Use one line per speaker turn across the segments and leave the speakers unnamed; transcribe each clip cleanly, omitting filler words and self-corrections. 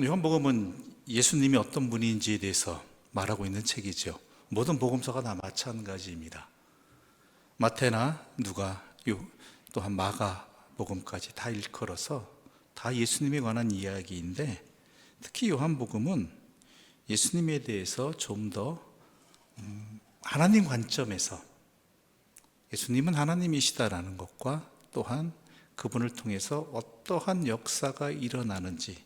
요한복음은 예수님이 어떤 분인지에 대해서 말하고 있는 책이죠. 모든 복음서가 다 마찬가지입니다. 마태나 누가, 또한 마가 복음까지 다 일컬어서 다 예수님에 관한 이야기인데, 특히 요한복음은 예수님에 대해서 좀 더 하나님 관점에서 예수님은 하나님이시다라는 것과 또한 그분을 통해서 어떠한 역사가 일어나는지,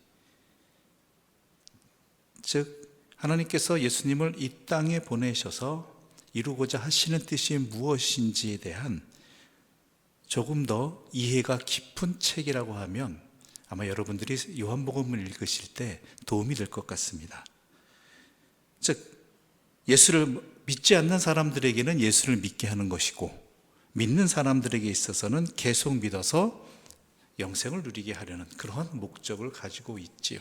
즉 하나님께서 예수님을 이 땅에 보내셔서 이루고자 하시는 뜻이 무엇인지에 대한 조금 더 이해가 깊은 책이라고 하면 아마 여러분들이 요한복음을 읽으실 때 도움이 될 것 같습니다. 즉 예수를 믿지 않는 사람들에게는 예수를 믿게 하는 것이고, 믿는 사람들에게 있어서는 계속 믿어서 영생을 누리게 하려는 그러한 목적을 가지고 있지요.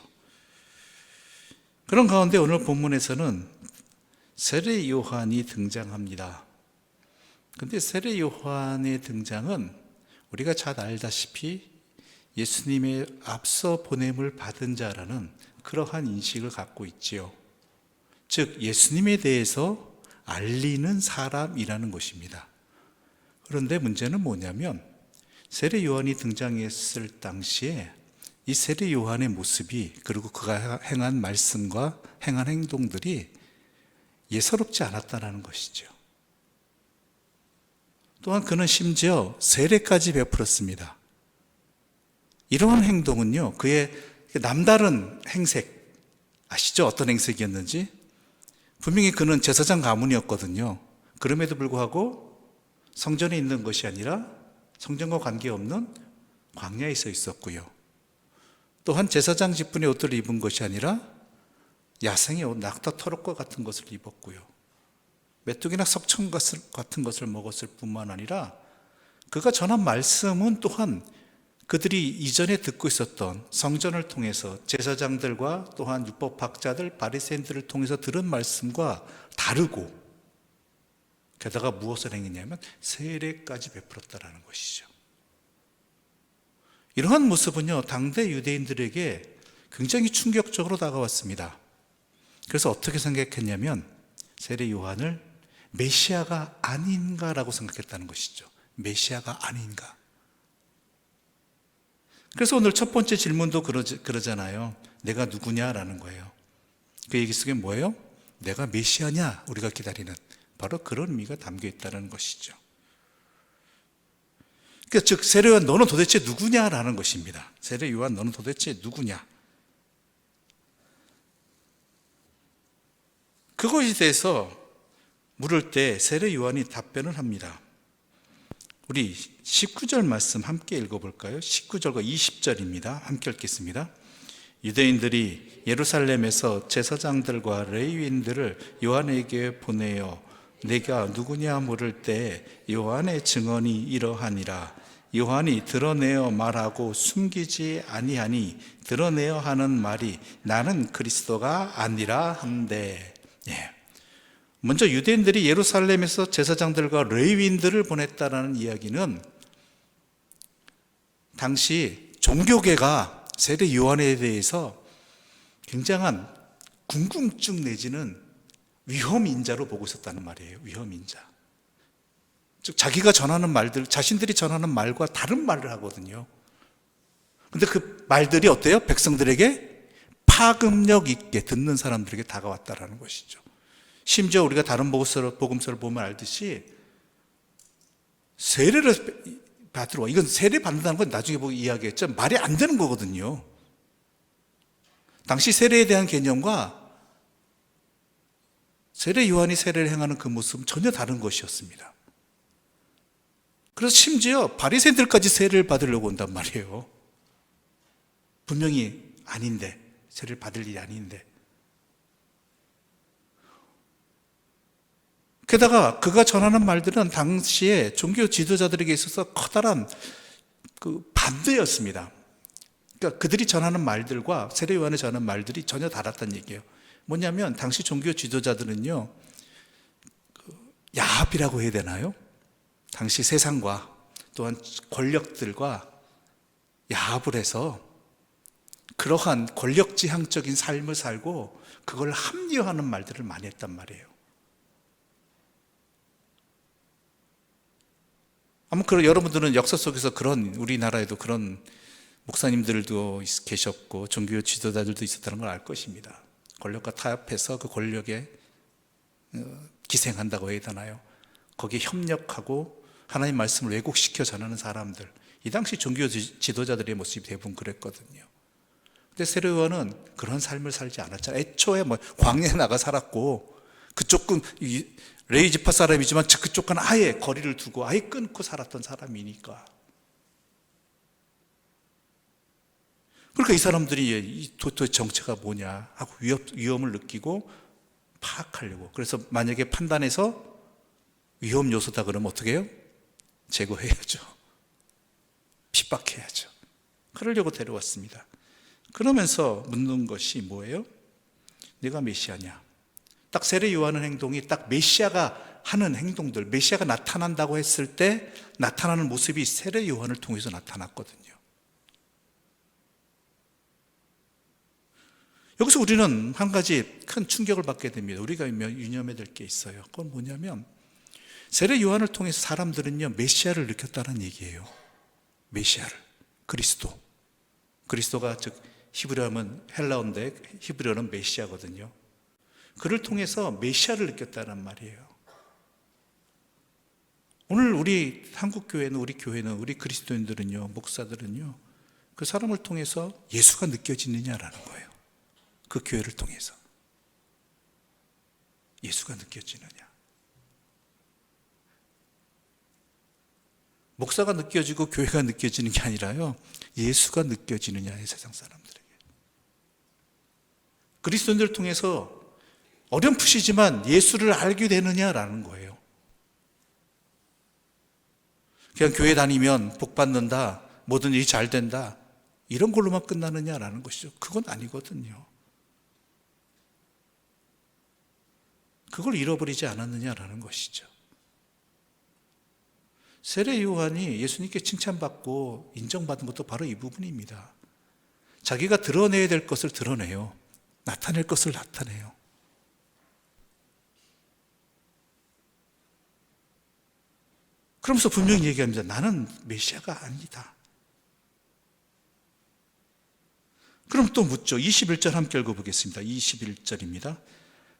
그런 가운데 오늘 본문에서는 세례 요한이 등장합니다. 그런데 세례 요한의 등장은 우리가 잘 알다시피 예수님의 앞서 보냄을 받은 자라는 그러한 인식을 갖고 있지요. 즉 예수님에 대해서 알리는 사람이라는 것입니다. 그런데 문제는 뭐냐면, 세례 요한이 등장했을 당시에 이 세례 요한의 모습이, 그리고 그가 행한 말씀과 행한 행동들이 예사롭지 않았다는 것이죠. 또한 그는 심지어 세례까지 베풀었습니다. 이러한 행동은요, 그의 남다른 행색, 아시죠? 어떤 행색이었는지? 분명히 그는 제사장 가문이었거든요. 그럼에도 불구하고 성전에 있는 것이 아니라 성전과 관계없는 광야에 서 있었고요. 또한 제사장 직분의 옷들을 입은 것이 아니라 야생의 옷, 낙타 털옷과 같은 것을 입었고요. 메뚜기나 석청 같은 것을 먹었을 뿐만 아니라 그가 전한 말씀은 또한 그들이 이전에 듣고 있었던, 성전을 통해서 제사장들과 또한 율법학자들, 바리새인들을 통해서 들은 말씀과 다르고, 게다가 무엇을 행했냐면 세례까지 베풀었다는 것이죠. 이러한 모습은요, 당대 유대인들에게 굉장히 충격적으로 다가왔습니다. 그래서 어떻게 생각했냐면 세례 요한을 메시아가 아닌가라고 생각했다는 것이죠. 메시아가 아닌가. 그래서 오늘 첫 번째 질문도 그러잖아요. 내가 누구냐라는 거예요. 그 얘기 속에 뭐예요? 내가 메시아냐? 우리가 기다리는 바로 그런 의미가 담겨 있다는 것이죠. 그러니까 즉 세례 요한 너는 도대체 누구냐라는 것입니다. 세례 요한 너는 도대체 누구냐? 그것에 대해서 물을 때 세례 요한이 답변을 합니다. 우리 19절 말씀 함께 읽어볼까요? 19절과 20절입니다. 함께 읽겠습니다. 유대인들이 예루살렘에서 제사장들과 레위인들을 요한에게 보내어 내가 누구냐 물을 때 요한의 증언이 이러하니라. 요한이 드러내어 말하고 숨기지 아니하니 드러내어 하는 말이 나는 그리스도가 아니라 한데. 먼저 유대인들이 예루살렘에서 제사장들과 레위인들을 보냈다라는 이야기는 당시 종교계가 세례 요한에 대해서 굉장한 궁금증 내지는 위험인자로 보고 있었다는 말이에요. 위험인자. 즉 자기가 전하는 말들, 자신들이 전하는 말과 다른 말을 하거든요. 근데 그 말들이 어때요? 백성들에게 파급력 있게 듣는 사람들에게 다가왔다라는 것이죠. 심지어 우리가 다른 복음서를 보면 알듯이 세례를 받으러 와. 이건 세례 받는다는 건 나중에 보고 이야기했죠. 말이 안 되는 거거든요. 당시 세례에 대한 개념과 세례 요한이 세례를 행하는 그 모습은 전혀 다른 것이었습니다. 그래서 심지어 바리새인들까지 세례를 받으려고 온단 말이에요. 분명히 아닌데, 세례를 받을 일이 아닌데. 게다가 그가 전하는 말들은 당시에 종교 지도자들에게 있어서 커다란 그 반대였습니다. 그러니까 그들이 전하는 말들과 세례 요한이 전하는 말들이 전혀 다랐다는 얘기예요. 뭐냐면 당시 종교 지도자들은요, 야합이라고 해야 되나요? 당시 세상과 또한 권력들과 야합을 해서 그러한 권력지향적인 삶을 살고 그걸 합리화하는 말들을 많이 했단 말이에요. 아마 여러분들은 역사 속에서 그런, 우리나라에도 그런 목사님들도 계셨고 종교 지도자들도 있었다는 걸 알 것입니다. 권력과 타협해서 그 권력에 기생한다고 해야 되나요? 거기에 협력하고 하나님 말씀을 왜곡시켜 전하는 사람들, 이 당시 종교 지도자들의 모습이 대부분 그랬거든요. 근데 세례요한은 그런 삶을 살지 않았잖아요. 애초에 광야에 나가 살았고, 그쪽은 레위 지파 사람이지만 그쪽과는 아예 거리를 두고 아예 끊고 살았던 사람이니까. 그러니까 이 사람들이 도대체 정체가 뭐냐 하고 위험을 느끼고 파악하려고. 그래서 만약에 판단해서 위험 요소다 그러면 어떻게 해요? 제거해야죠. 핍박해야죠. 그러려고 데려왔습니다. 그러면서 묻는 것이 뭐예요? 네가 메시아냐? 딱 세례 요한의 행동이 딱 메시아가 하는 행동들, 메시아가 나타난다고 했을 때 나타나는 모습이 세례 요한을 통해서 나타났거든요. 여기서 우리는 한 가지 큰 충격을 받게 됩니다. 우리가 유념해야 될 게 있어요. 그건 뭐냐면 세례 요한을 통해서 사람들은요 메시아를 느꼈다는 얘기예요. 메시아를, 그리스도가 즉 히브리어는 헬라어인데 히브리어는 메시아거든요. 그를 통해서 메시아를 느꼈다는 말이에요. 오늘 우리 한국교회는, 우리 교회는, 우리 그리스도인들은요, 목사들은요, 그 사람을 통해서 예수가 느껴지느냐라는 거예요. 그 교회를 통해서 예수가 느껴지느냐. 목사가 느껴지고 교회가 느껴지는 게 아니라요, 예수가 느껴지느냐의 세상 사람들에게. 그리스도인들을 통해서 어렴풋이지만 예수를 알게 되느냐라는 거예요. 그냥 교회 다니면 복 받는다, 모든 일이 잘 된다, 이런 걸로만 끝나느냐라는 것이죠. 그건 아니거든요. 그걸 잃어버리지 않았느냐라는 것이죠. 세례 요한이 예수님께 칭찬받고 인정받은 것도 바로 이 부분입니다. 자기가 드러내야 될 것을 드러내요. 나타낼 것을 나타내요. 그러면서 분명히 얘기합니다. 나는 메시아가 아니다. 그럼 또 묻죠. 21절 함께 읽어보겠습니다. 21절입니다.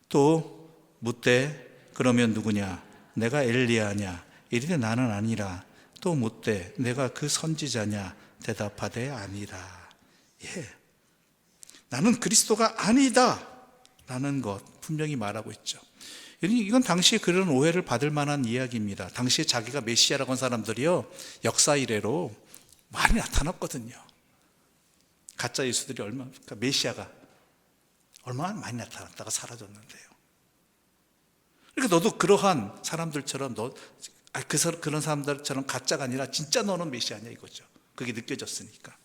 또 묻되 그러면 누구냐? 내가 엘리야냐? 이르되 나는 아니라. 또 묻되 내가 그 선지자냐? 대답하되 아니라. 예, 나는 그리스도가 아니다 라는 것 분명히 말하고 있죠. 이건 당시에 그런 오해를 받을 만한 이야기입니다. 당시에 자기가 메시아라고 한 사람들이요, 역사 이래로 많이 나타났거든요. 가짜 예수들이 그러니까 메시아가 얼마나 많이 나타났다가 사라졌는데요. 그러니까 너도 그러한 사람들처럼 그런 사람들처럼 가짜가 아니라 진짜 너는 메시아냐 이거죠. 그게 느껴졌으니까.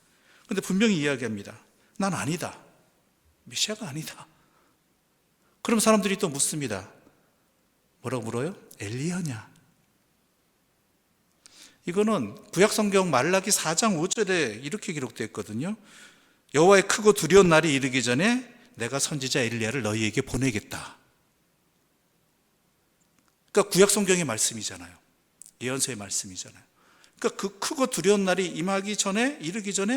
그런데 분명히 이야기합니다. 난 아니다. 메시아가 아니다. 그럼 사람들이 또 묻습니다. 뭐라고 물어요? 엘리야냐? 이거는 구약성경 말라기 4장 5절에 이렇게 기록되어 있거든요. 여호와의 크고 두려운 날이 이르기 전에 내가 선지자 엘리야를 너희에게 보내겠다. 그러니까 구약성경의 말씀이잖아요. 예언서의 말씀이잖아요. 그러니까 그 크고 두려운 날이 이르기 전에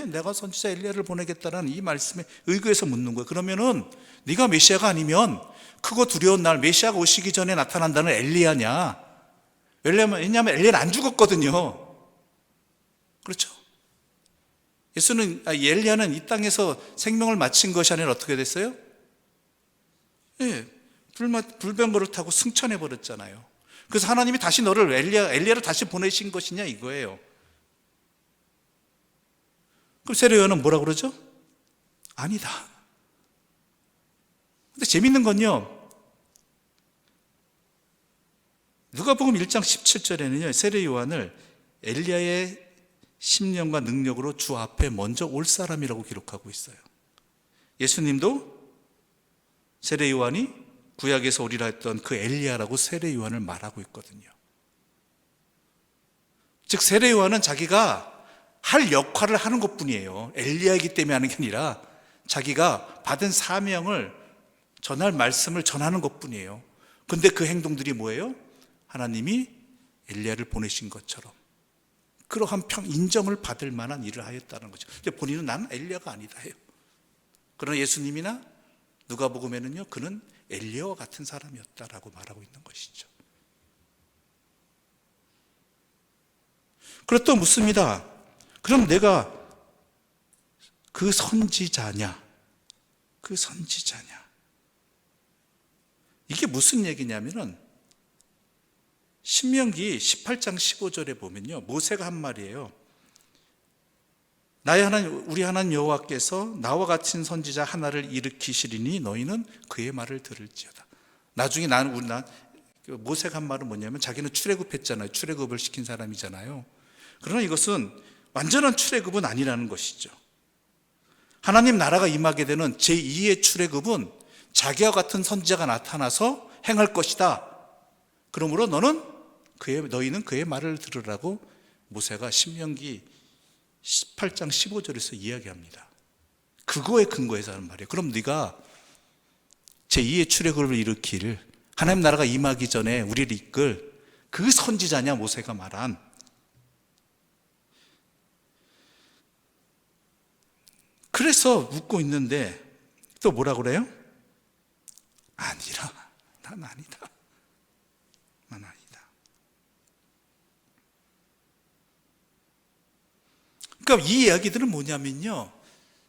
내가 선지자 엘리야를 보내겠다는 이 말씀에 의거해서 묻는 거예요. 그러면은 네가 메시아가 아니면 크고 두려운 날, 메시아가 오시기 전에 나타난다는 엘리야냐? 왜냐하면 엘리야는 안 죽었거든요. 그렇죠? 엘리야는 이 땅에서 생명을 마친 것이 아니라 어떻게 됐어요? 예, 불병거를 타고 승천해 버렸잖아요. 그래서 하나님이 다시 너를 엘리야를 다시 보내신 것이냐 이거예요. 그럼 세례 요한은 뭐라 그러죠? 아니다. 근데 재밌는 건요, 누가복음 1장 17절에는요 세례 요한을 엘리야의 심령과 능력으로 주 앞에 먼저 올 사람이라고 기록하고 있어요. 예수님도 세례 요한이 구약에서 오리라 했던 그 엘리야라고 세례 요한을 말하고 있거든요. 즉 세례 요한은 자기가 할 역할을 하는 것뿐이에요. 엘리야이기 때문에 하는 게 아니라 자기가 받은 사명을 전할 말씀을 전하는 것뿐이에요. 근데 그 행동들이 뭐예요? 하나님이 엘리야를 보내신 것처럼 그러한 인정을 받을 만한 일을 하였다는 거죠. 근데 본인은 나는 엘리야가 아니다 해요. 그러나 예수님이나 누가복음에는요, 그는 엘리야와 같은 사람이었다라고 말하고 있는 것이죠. 그리고 또 묻습니다. 그럼 내가 그 선지자냐? 그 선지자냐? 이게 무슨 얘기냐면은 신명기 18장 15절에 보면요, 모세가 한 말이에요. 나의 하나님, 우리 하나님 여호와께서 나와 같은 선지자 하나를 일으키시리니 너희는 그의 말을 들을지어다. 나중에 모세가 한 말은 뭐냐면 자기는 출애굽했잖아요. 출애굽을 시킨 사람이잖아요. 그러나 이것은 완전한 출애굽은 아니라는 것이죠. 하나님 나라가 임하게 되는 제2의 출애굽은 자기와 같은 선지자가 나타나서 행할 것이다. 그러므로 너희는 그의 말을 들으라고 모세가 신명기 18장 15절에서 이야기합니다. 그거에 근거해서 하는 말이에요. 그럼 네가 제2의 출애굽을 일으킬 하나님 나라가 임하기 전에 우리를 이끌 그 선지자냐, 모세가 말한. 그래서 묻고 있는데 또 뭐라 그래요? 아니라, 난 아니다. 난 아니다. 그러니까 이 이야기들은 뭐냐면요,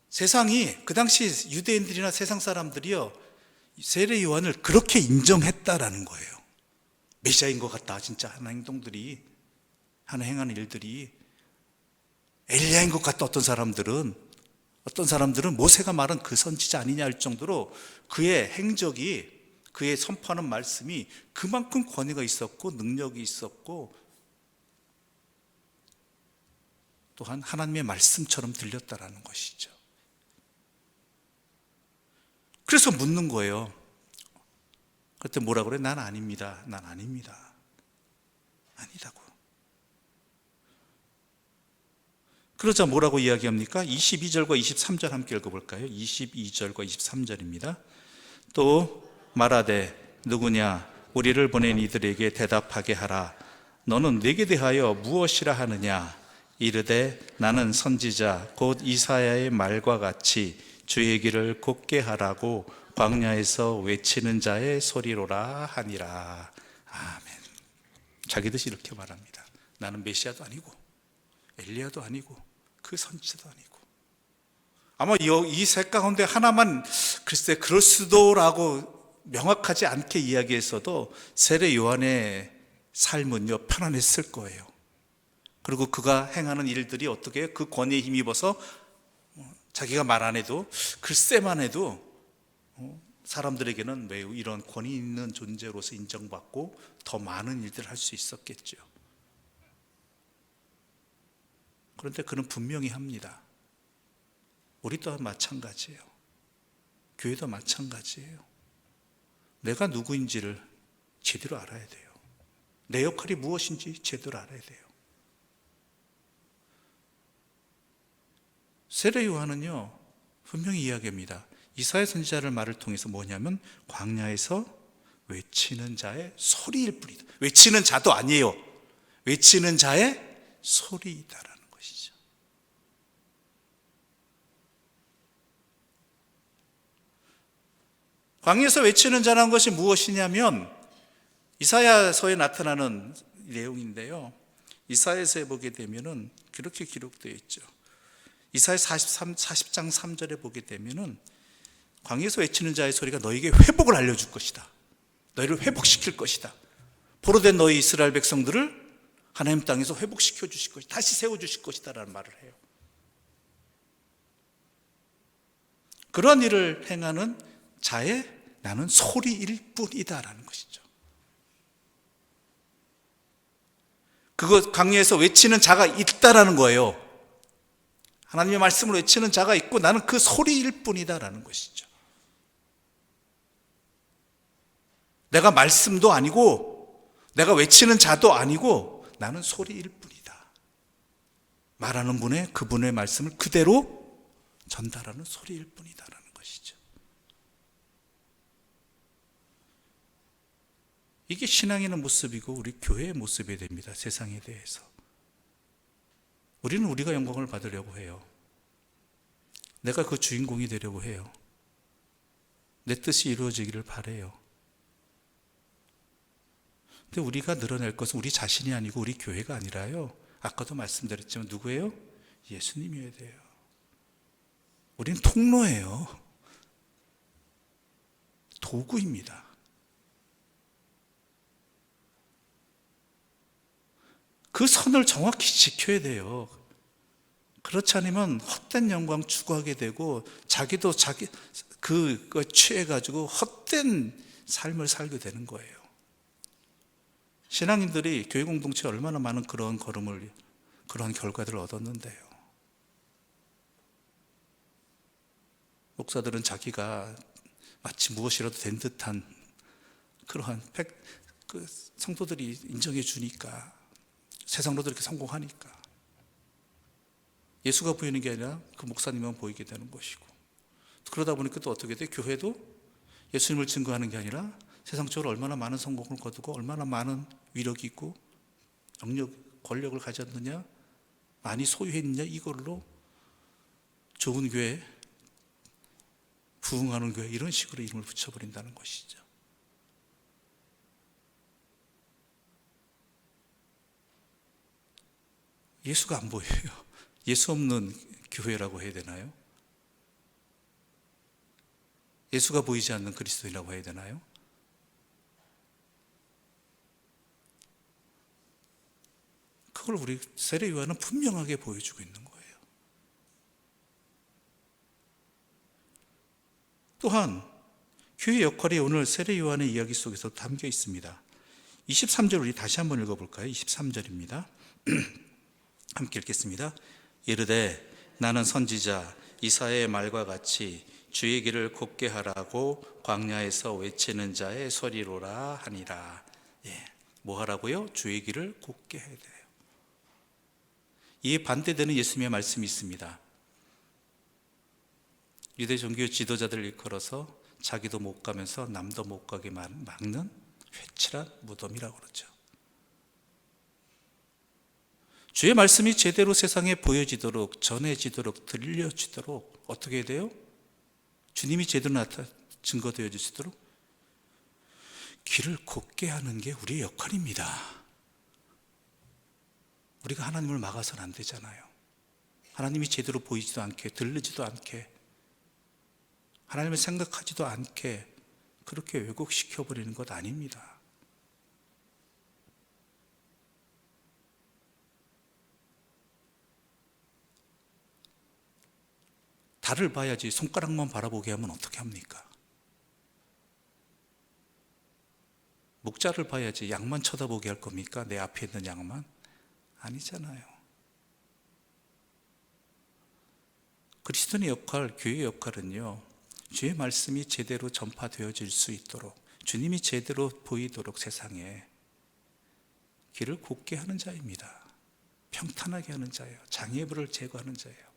세상이 그 당시 유대인들이나 세상 사람들이요, 세례 요한을 그렇게 인정했다라는 거예요. 메시아인 것 같다, 진짜 하는 행동들이, 하는 행하는 일들이 엘리야인 것 같다. 어떤 사람들은 모세가 말한 그 선지자 아니냐 할 정도로 그의 행적이, 그의 선포하는 말씀이 그만큼 권위가 있었고 능력이 있었고 또한 하나님의 말씀처럼 들렸다라는 것이죠. 그래서 묻는 거예요. 그때 뭐라 그래? 난 아닙니다. 난 아닙니다. 아니다고. 그러자 뭐라고 이야기합니까? 22절과 23절 함께 읽어볼까요? 22절과 23절입니다. 또 말하되 누구냐 우리를 보낸 이들에게 대답하게 하라. 너는 내게 대하여 무엇이라 하느냐? 이르되 나는 선지자 곧 이사야의 말과 같이 주의 길을 곧게 하라고 광야에서 외치는 자의 소리로라 하니라. 아멘. 자기 듯이 이렇게 말합니다. 나는 메시아도 아니고 엘리야도 아니고 그 선지자도 아니고. 아마 이 셋 가운데 하나만 글쎄 그럴 수도라고 명확하지 않게 이야기했어도 세례 요한의 삶은요 편안했을 거예요. 그리고 그가 행하는 일들이 어떻게 그 권위에 힘입어서 자기가 말 안 해도 글쎄만 해도 사람들에게는 매우 이런 권위 있는 존재로서 인정받고 더 많은 일들을 할 수 있었겠죠. 그런데 그는 분명히 합니다. 우리 또한 마찬가지예요. 교회도 마찬가지예요. 내가 누구인지를 제대로 알아야 돼요. 내 역할이 무엇인지 제대로 알아야 돼요. 세례 요한은요 분명히 이야기합니다. 이사야 선지자를 말을 통해서 뭐냐면 광야에서 외치는 자의 소리일 뿐이다. 외치는 자도 아니에요. 외치는 자의 소리이다라는 것이죠. 광야에서 외치는 자라는 것이 무엇이냐면 이사야서에 나타나는 내용인데요. 이사야서에 보게 되면은 그렇게 기록되어 있죠. 이사야 40장 3절에 보게 되면은 광야에서 외치는 자의 소리가 너에게 회복을 알려줄 것이다. 너희를 회복시킬 것이다. 포로된 너희 이스라엘 백성들을 하나님 땅에서 회복시켜 주실 것이다. 다시 세워주실 것이다 라는 말을 해요. 그런 일을 행하는 자의 나는 소리일 뿐이다 라는 것이죠. 그것 광야에서 외치는 자가 있다라는 거예요. 하나님의 말씀을 외치는 자가 있고 나는 그 소리일 뿐이다라는 것이죠. 내가 말씀도 아니고 내가 외치는 자도 아니고 나는 소리일 뿐이다. 말하는 분의 그분의 말씀을 그대로 전달하는 소리일 뿐이다라는 것이죠. 이게 신앙의 모습이고 우리 교회의 모습이 됩니다. 세상에 대해서. 우리는 우리가 영광을 받으려고 해요. 내가 그 주인공이 되려고 해요. 내 뜻이 이루어지기를 바라요. 근데 우리가 늘어낼 것은 우리 자신이 아니고 우리 교회가 아니라요. 아까도 말씀드렸지만 누구예요? 예수님이어야 돼요. 우리는 통로예요. 도구입니다. 그 선을 정확히 지켜야 돼요. 그렇지 않으면 헛된 영광 추구하게 되고 자기도 그거 취해가지고 헛된 삶을 살게 되는 거예요. 신앙인들이 교회 공동체에 얼마나 많은 그런 결과들을 얻었는데요. 목사들은 자기가 마치 무엇이라도 된 듯한 그러한 성도들이 인정해 주니까, 세상으로도 이렇게 성공하니까 예수가 보이는 게 아니라 그 목사님만 보이게 되는 것이고, 그러다 보니까 또 어떻게 돼? 교회도 예수님을 증거하는 게 아니라 세상적으로 얼마나 많은 성공을 거두고 얼마나 많은 위력이 있고 권력을 가졌느냐, 많이 소유했느냐, 이걸로 좋은 교회, 부흥하는 교회, 이런 식으로 이름을 붙여버린다는 것이죠. 예수가 안 보여요. 예수 없는 교회라고 해야 되나요? 예수가 보이지 않는 그리스도인이라고 해야 되나요? 그걸 우리 세례요한은 분명하게 보여주고 있는 거예요. 또한 교회의 역할이 오늘 세례요한의 이야기 속에서 담겨 있습니다. 23절 우리 다시 한번 읽어볼까요? 23절입니다. 함께 읽겠습니다. 이르되 나는 선지자 이사야의 말과 같이 주의 길을 곱게 하라고 광야에서 외치는 자의 소리로라 하니라. 뭐 하라고요? 주의 길을 곱게 해야 돼요. 이에 반대되는 예수님의 말씀이 있습니다. 유대 종교 지도자들을 일컬어서 자기도 못 가면서 남도 못 가게 막는 회칠한 무덤이라고 그러죠. 주의 말씀이 제대로 세상에 보여지도록, 전해지도록, 들려지도록 어떻게 해야 돼요? 주님이 제대로 증거되어 주시도록 길을 곱게 하는 게 우리의 역할입니다. 우리가 하나님을 막아서는 안 되잖아요. 하나님이 제대로 보이지도 않게, 들리지도 않게, 하나님을 생각하지도 않게 그렇게 왜곡시켜버리는 것 아닙니다. 달을 봐야지 손가락만 바라보게 하면 어떻게 합니까? 목자를 봐야지 양만 쳐다보게 할 겁니까? 내 앞에 있는 양만? 아니잖아요. 그리스도인의 역할, 교회의 역할은요, 주의 말씀이 제대로 전파되어질 수 있도록, 주님이 제대로 보이도록 세상에 길을 곱게 하는 자입니다. 평탄하게 하는 자예요. 장애물을 제거하는 자예요.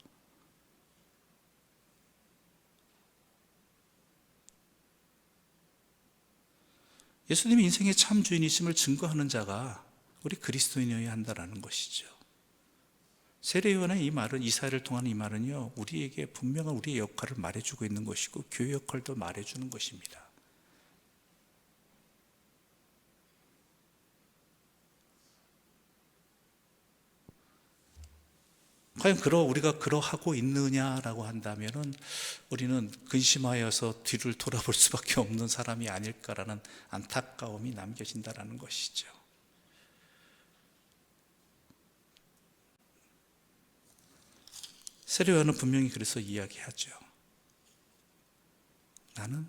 예수님이 인생의 참 주인이심을 증거하는 자가 우리 그리스도인이어야 한다는 것이죠. 세례요한의 이 말은, 이사야를 통한 이 말은요, 우리에게 분명한 우리의 역할을 말해주고 있는 것이고 교회 역할도 말해주는 것입니다. 과연 우리가 그러하고 있느냐라고 한다면은 우리는 근심하여서 뒤를 돌아볼 수밖에 없는 사람이 아닐까라는 안타까움이 남겨진다는 것이죠. 세례요한은 분명히 그래서 이야기하죠. 나는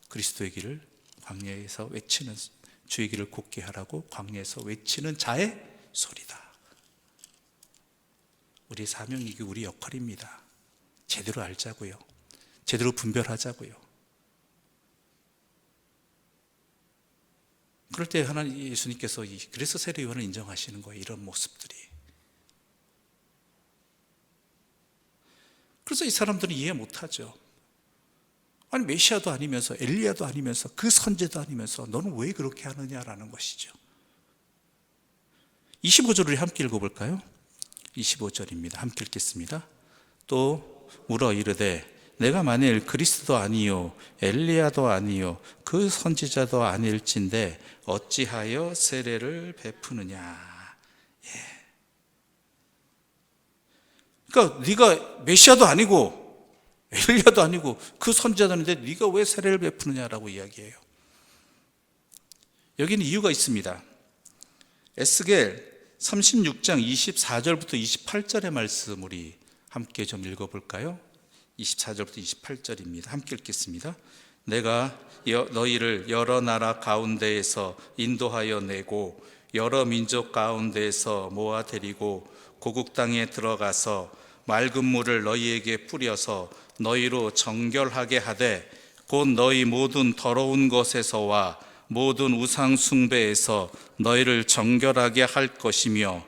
그리스도의 길을 광야에서 외치는, 주의 길을 곱게 하라고 광야에서 외치는 자의 소리다. 우리의 사명이고 우리 역할입니다. 제대로 알자고요. 제대로 분별하자고요. 그럴 때 하나님 예수님께서 그래서 세례요한을 인정하시는 거예요. 이런 모습들이. 그래서 이 사람들은 이해 못하죠. 아니 메시아도 아니면서 엘리야도 아니면서 그 선지자도 아니면서 너는 왜 그렇게 하느냐라는 것이죠. 25절을 우리 함께 읽어볼까요? 25절입니다. 함께 읽겠습니다. 또 물어 이르되 내가 만일 그리스도도 아니요 엘리야도 아니요 그 선지자도 아닐진데 어찌하여 세례를 베푸느냐. 그러니까 네가 메시아도 아니고 엘리야도 아니고 그 선지자도 아닌데 네가 왜 세례를 베푸느냐라고 이야기해요. 여기는 이유가 있습니다. 에스겔 36장 24절부터 28절의 말씀 우리 함께 좀 읽어볼까요? 24절부터 28절입니다. 함께 읽겠습니다. 내가 너희를 여러 나라 가운데에서 인도하여 내고 여러 민족 가운데에서 모아 데리고 고국 땅에 들어가서 맑은 물을 너희에게 뿌려서 너희로 정결하게 하되 곧 너희 모든 더러운 것에서와 모든 우상 숭배에서 너희를 정결하게 할 것이며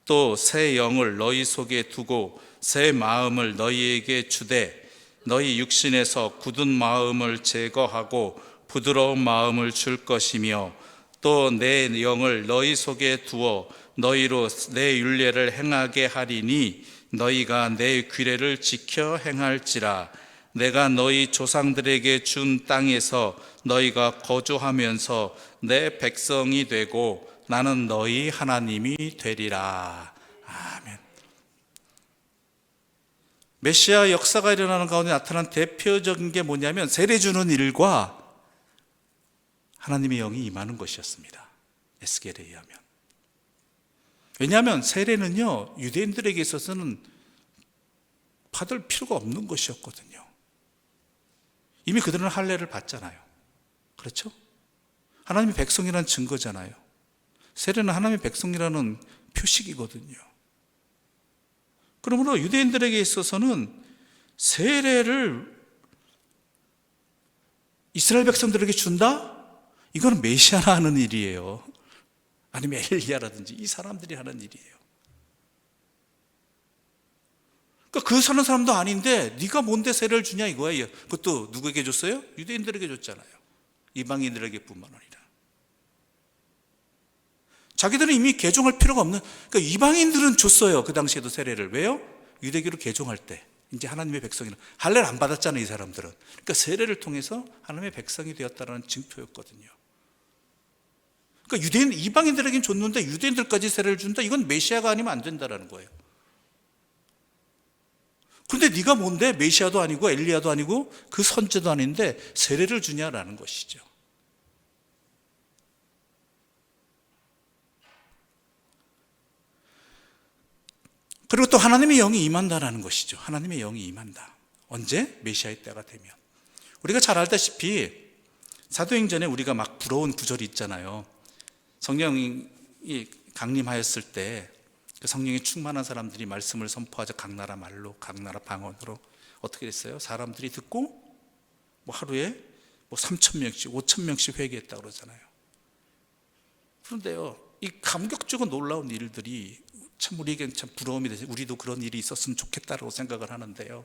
또 새 영을 너희 속에 두고 새 마음을 너희에게 주되 너희 육신에서 굳은 마음을 제거하고 부드러운 마음을 줄 것이며 또 내 영을 너희 속에 두어 너희로 내 율례를 행하게 하리니 너희가 내 규례를 지켜 행할지라. 내가 너희 조상들에게 준 땅에서 너희가 거주하면서 내 백성이 되고 나는 너희 하나님이 되리라. 아멘. 메시아 역사가 일어나는 가운데 나타난 대표적인 게 뭐냐면 세례 주는 일과 하나님의 영이 임하는 것이었습니다. 에스겔에 의하면. 왜냐하면 세례는요 유대인들에게 있어서는 받을 필요가 없는 것이었거든요. 이미 그들은 할례를 받잖아요. 그렇죠? 하나님의 백성이라는 증거잖아요. 세례는 하나님의 백성이라는 표식이거든요. 그러므로 유대인들에게 있어서는 세례를 이스라엘 백성들에게 준다? 이건 메시아나 하는 일이에요. 아니면 엘리야라든지 이 사람들이 하는 일이에요. 그러니까 그 사는 사람도 아닌데 네가 뭔데 세례를 주냐 이거예요. 그것도 누구에게 줬어요? 유대인들에게 줬잖아요. 이방인들에게 뿐만 아니라. 자기들은 이미 개종할 필요가 없는, 그러니까 이방인들은 줬어요. 그 당시에도 세례를. 왜요? 유대교로 개종할 때 이제 하나님의 백성이라 할례를 안 받았잖아요 이 사람들은. 그러니까 세례를 통해서 하나님의 백성이 되었다는 증표였거든요. 그러니까 유대인, 이방인들에게는 줬는데 유대인들까지 세례를 준다? 이건 메시아가 아니면 안 된다는 거예요. 그런데 네가 뭔데 메시아도 아니고 엘리야도 아니고 그 선지자도 아닌데 세례를 주냐라는 것이죠. 그리고 또 하나님의 영이 임한다라는 것이죠. 하나님의 영이 임한다. 언제? 메시아의 때가 되면. 우리가 잘 알다시피 사도행전에 우리가 막 부러운 구절이 있잖아요. 성령이 강림하였을 때 그 성령이 충만한 사람들이 말씀을 선포하자 각 나라 말로 각 나라 방언으로 어떻게 됐어요? 사람들이 듣고 뭐 하루에 뭐 3,000명씩 5,000명씩 회개했다고 그러잖아요. 그런데요 이 감격적으로 놀라운 일들이 참 우리에겐 참 부러움이 되죠. 우리도 그런 일이 있었으면 좋겠다라고 생각을 하는데요,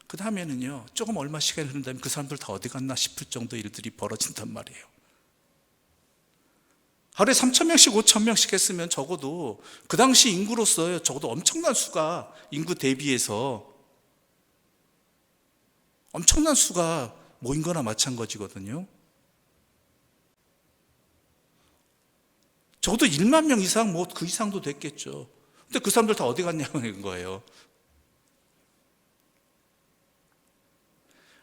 그 다음에는요 조금 얼마 시간이 흐른 다음에 그 사람들 다 어디 갔나 싶을 정도 일들이 벌어진단 말이에요. 하루에 3,000명씩 5,000명씩 했으면 적어도 그 당시 인구로서 적어도 엄청난 수가, 인구 대비해서 엄청난 수가 모인 거나 마찬가지거든요. 적어도 1만 명 이상 뭐 그 이상도 됐겠죠. 근데 그 사람들 다 어디 갔냐는 거예요.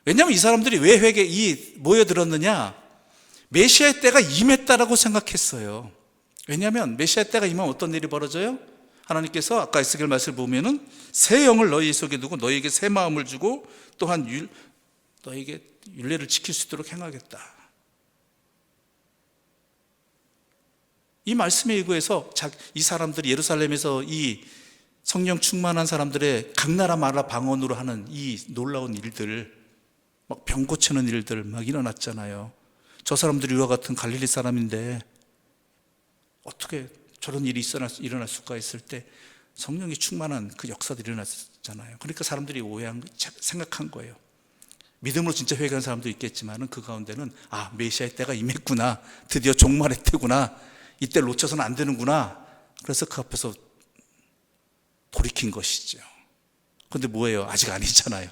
왜냐하면 이 사람들이 왜 모여들었느냐? 메시아의 때가 임했다라고 생각했어요. 왜냐하면 메시아의 때가 임하면 어떤 일이 벌어져요? 하나님께서 아까 에스겔 말씀을 보면은 새 영을 너희 속에 두고 너희에게 새 마음을 주고 또한 너희에게 율례를 지킬 수 있도록 행하겠다. 이 말씀에 의거해서 이 사람들이 예루살렘에서 이 성령 충만한 사람들의 각 나라 마라 방언으로 하는 이 놀라운 일들, 막 병 고치는 일들 막 일어났잖아요. 저 사람들이 우리와 같은 갈릴리 사람인데 어떻게 저런 일이 일어날 수가 있을 때 성령이 충만한 그 역사들이 일어났잖아요. 그러니까 사람들이 생각한 거예요. 믿음으로 진짜 회개한 사람도 있겠지만 그 가운데는 메시아의 때가 임했구나, 드디어 종말의 때구나, 이때 놓쳐서는 안 되는구나. 그래서 그 앞에서 돌이킨 것이죠. 그런데 뭐예요? 아직 아니잖아요.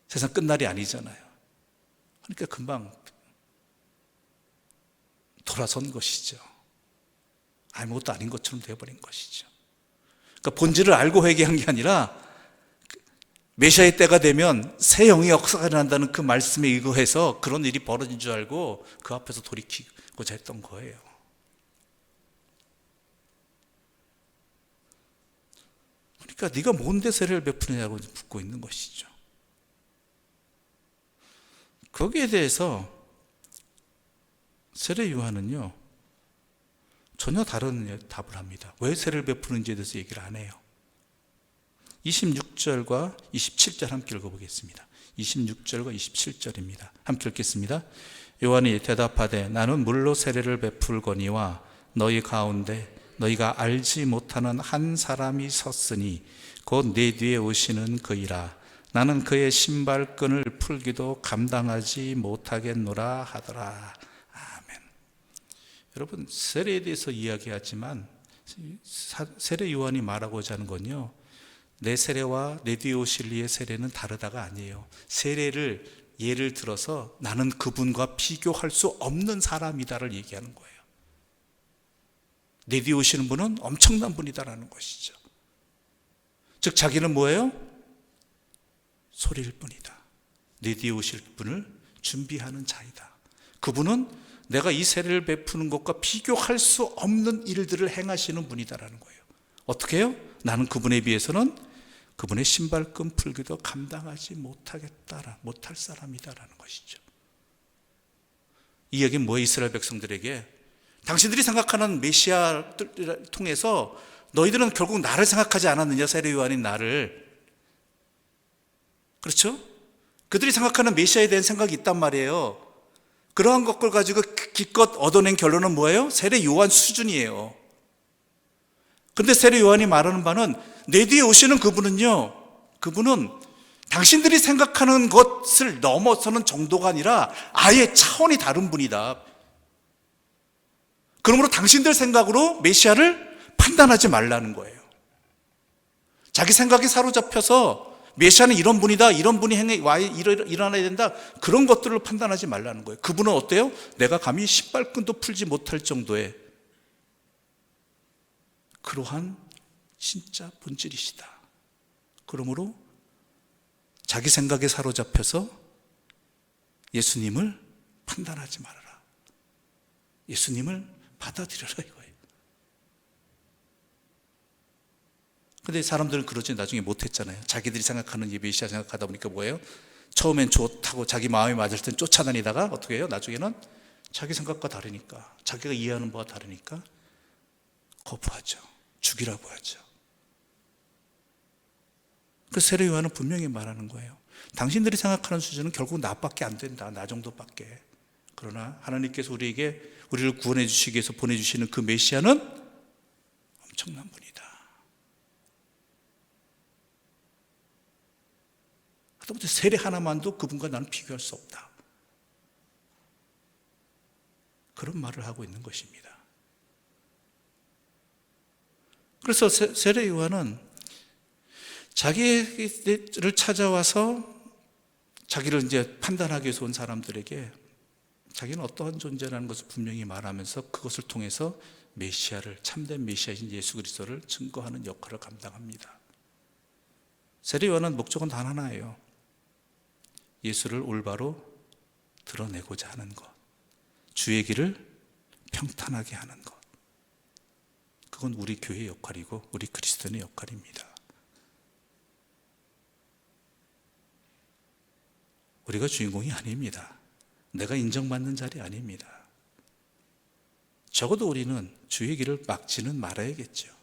세상 끝날이 아니잖아요. 그러니까 금방 돌아선 것이죠. 아무것도 아닌 것처럼 되어버린 것이죠. 그러니까 본질을 알고 회개한 게 아니라 메시아의 때가 되면 새 영의 역사가 일어난다는 그 말씀에 의거해서 그런 일이 벌어진 줄 알고 그 앞에서 돌이키고자 했던 거예요. 그러니까 네가 뭔데 세례를 베푸느냐고 묻고 있는 것이죠. 거기에 대해서 세례 요한은요, 전혀 다른 답을 합니다. 왜 세례를 베푸는지에 대해서 얘기를 안 해요. 26절과 27절 함께 읽어보겠습니다. 26절과 27절입니다. 함께 읽겠습니다. 요한이 대답하되 나는 물로 세례를 베풀거니와 너희 가운데 너희가 알지 못하는 한 사람이 섰으니 곧 내 뒤에 오시는 그이라. 나는 그의 신발끈을 풀기도 감당하지 못하겠노라 하더라. 아멘. 여러분, 세례에 대해서 이야기하지만 세례 요한이 말하고자 하는 건요, 내 세례와 내 뒤에 오실 이의 세례는 다르다가 아니에요. 세례를 예를 들어서 나는 그분과 비교할 수 없는 사람이다를 얘기하는 거예요. 내 뒤에 오시는 분은 엄청난 분이다라는 것이죠. 즉 자기는 뭐예요? 소리일 뿐이다. 내 뒤에 오실 분을 준비하는 자이다. 그분은 내가 이 세례를 베푸는 것과 비교할 수 없는 일들을 행하시는 분이다라는 거예요. 어떻게 해요? 나는 그분에 비해서는 그분의 신발끈 풀기도 감당하지 못할 사람이다라는 것이죠. 이 이야기는 뭐예요? 이스라엘 백성들에게 당신들이 생각하는 메시아를 통해서 너희들은 결국 나를 생각하지 않았느냐, 세례 요한인 나를. 그렇죠? 그들이 생각하는 메시아에 대한 생각이 있단 말이에요. 그러한 것을 가지고 기껏 얻어낸 결론은 뭐예요? 세례 요한 수준이에요. 근데 세례 요한이 말하는 바는 내 뒤에 오시는 그분은요, 그분은 당신들이 생각하는 것을 넘어서는 정도가 아니라 아예 차원이 다른 분이다. 그러므로 당신들 생각으로 메시아를 판단하지 말라는 거예요. 자기 생각에 사로잡혀서 메시아는 이런 분이다, 이런 분이 일어나야 된다, 그런 것들을 판단하지 말라는 거예요. 그분은 어때요? 내가 감히 신발끈도 풀지 못할 정도의 그러한 진짜 본질이시다. 그러므로 자기 생각에 사로잡혀서 예수님을 판단하지 말아라. 예수님을 받아들여라 이거예요. 근데 사람들은 그러지 나중에 못했잖아요. 자기들이 생각하는 이 메시아 생각하다 보니까 뭐예요? 처음엔 좋다고 자기 마음에 맞을 땐 쫓아다니다가 어떻게 해요? 나중에는 자기 생각과 다르니까, 자기가 이해하는 바와 다르니까 거부하죠. 죽이라고 하죠. 그 세례 요한은 분명히 말하는 거예요. 당신들이 생각하는 수준은 결국 나밖에 안 된다. 나 정도밖에. 그러나 하나님께서 우리를 구원해 주시기 위해서 보내주시는 그 메시아는 엄청난 분이다. 하다못해 세례 하나만도 그분과 나는 비교할 수 없다. 그런 말을 하고 있는 것입니다. 그래서 세례 요한은 자기를 찾아와서 자기를 이제 판단하기 위해서 온 사람들에게 자기는 어떠한 존재라는 것을 분명히 말하면서 그것을 통해서 메시아를, 참된 메시아이신 예수 그리스도를 증거하는 역할을 감당합니다. 세례 요한은 목적은 단 하나예요. 예수를 올바로 드러내고자 하는 것, 주의 길을 평탄하게 하는 것. 그건 우리 교회의 역할이고 우리 그리스도인의 역할입니다. 우리가 주인공이 아닙니다. 내가 인정받는 자리 아닙니다. 적어도 우리는 주의 길을 막지는 말아야겠죠.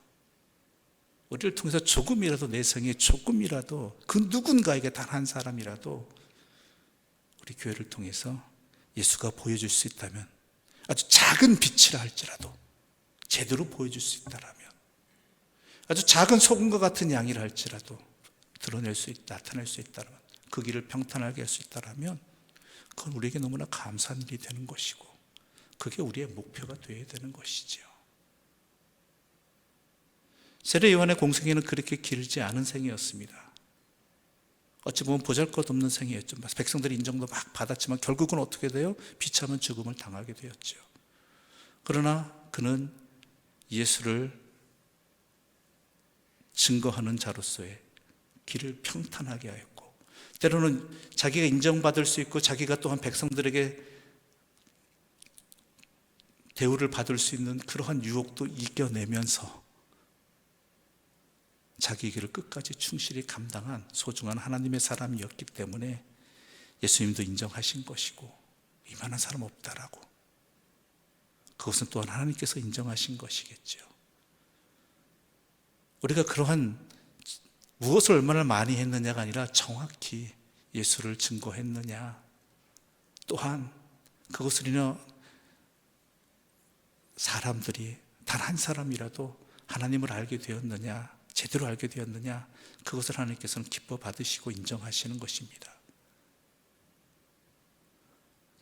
우리를 통해서 조금이라도 내 생에 조금이라도 그 누군가에게 단 한 사람이라도 우리 교회를 통해서 예수가 보여줄 수 있다면, 아주 작은 빛이라 할지라도 제대로 보여줄 수 있다라면 아주 작은 소금과 같은 양이라 할지라도 드러낼 수 있다, 나타낼 수 있다면, 그 길을 평탄하게 할 수 있다면 그건 우리에게 너무나 감사한 일이 되는 것이고, 그게 우리의 목표가 되어야 되는 것이지요. 세례 요한의 공생애는 그렇게 길지 않은 생이었습니다. 어찌 보면 보잘것없는 생이었죠. 백성들의 인정도 막 받았지만 결국은 어떻게 돼요? 비참한 죽음을 당하게 되었죠. 그러나 그는 예수를 증거하는 자로서의 길을 평탄하게 하였고, 때로는 자기가 인정받을 수 있고 자기가 또한 백성들에게 대우를 받을 수 있는 그러한 유혹도 이겨내면서 자기 길을 끝까지 충실히 감당한 소중한 하나님의 사람이었기 때문에 예수님도 인정하신 것이고, 이만한 사람 없다라고, 그것은 또한 하나님께서 인정하신 것이겠죠. 우리가 그러한 무엇을 얼마나 많이 했느냐가 아니라 정확히 예수를 증거했느냐, 또한 그것을 인해 사람들이 단 한 사람이라도 하나님을 알게 되었느냐, 제대로 알게 되었느냐, 그것을 하나님께서는 기뻐 받으시고 인정하시는 것입니다.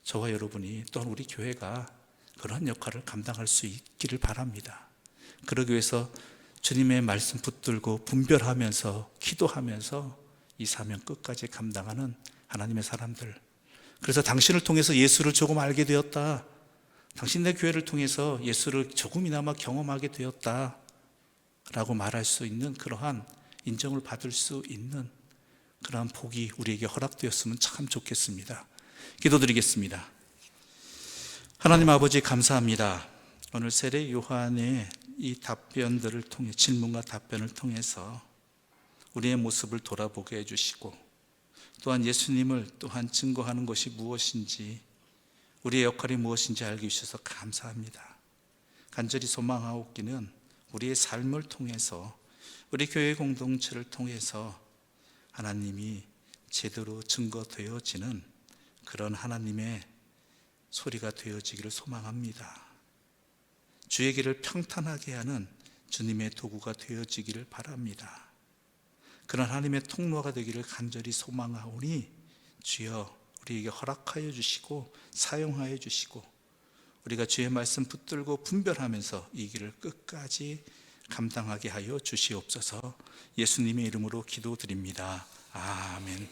저와 여러분이, 또한 우리 교회가 그런 역할을 감당할 수 있기를 바랍니다. 그러기 위해서 주님의 말씀 붙들고 분별하면서 기도하면서 이 사명 끝까지 감당하는 하나님의 사람들, 그래서 당신을 통해서 예수를 조금 알게 되었다, 당신네 교회를 통해서 예수를 조금이나마 경험하게 되었다 라고 말할 수 있는, 그러한 인정을 받을 수 있는 그러한 복이 우리에게 허락되었으면 참 좋겠습니다. 기도드리겠습니다. 하나님 아버지, 감사합니다. 오늘 세례 요한의 이 답변들을 통해, 질문과 답변을 통해서 우리의 모습을 돌아보게 해주시고, 또한 예수님을 또한 증거하는 것이 무엇인지, 우리의 역할이 무엇인지 알게 해주셔서 감사합니다. 간절히 소망하옵기는 우리의 삶을 통해서, 우리 교회 공동체를 통해서 하나님이 제대로 증거되어지는 그런 하나님의 소리가 되어지기를 소망합니다. 주의 길을 평탄하게 하는 주님의 도구가 되어지기를 바랍니다. 그런 하나님의 통로가 되기를 간절히 소망하오니 주여 우리에게 허락하여 주시고 사용하여 주시고, 우리가 주의 말씀 붙들고 분별하면서 이 길을 끝까지 감당하게 하여 주시옵소서. 예수님의 이름으로 기도드립니다. 아멘.